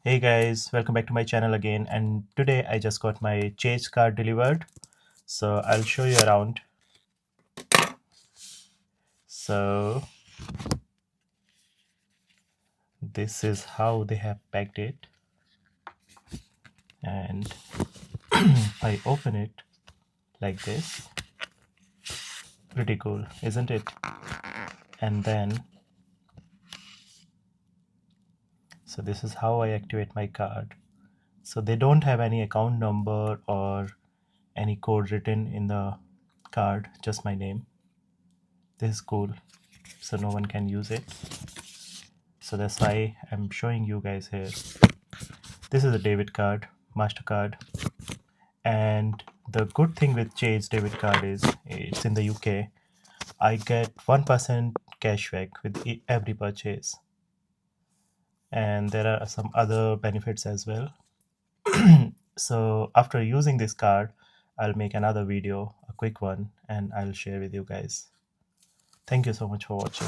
Hey guys, welcome back to my channel again, and today I just got my Chase card delivered, so I'll show you around. So this is how they have packed it, and I open it like this. Pretty cool, isn't it? And then, so this is how I activate my card. So they don't have any account number or any code written in the card, just my name. This is cool, so no one can use it. So that's why I'm showing you guys here. This is a debit card, MasterCard, and the good thing with Chase debit card is it's in the UK. I get 1% cashback with every purchase, and there are some other benefits as well. So after using this card, I'll make another video, a quick one, and I'll share with you guys. Thank you so much for watching.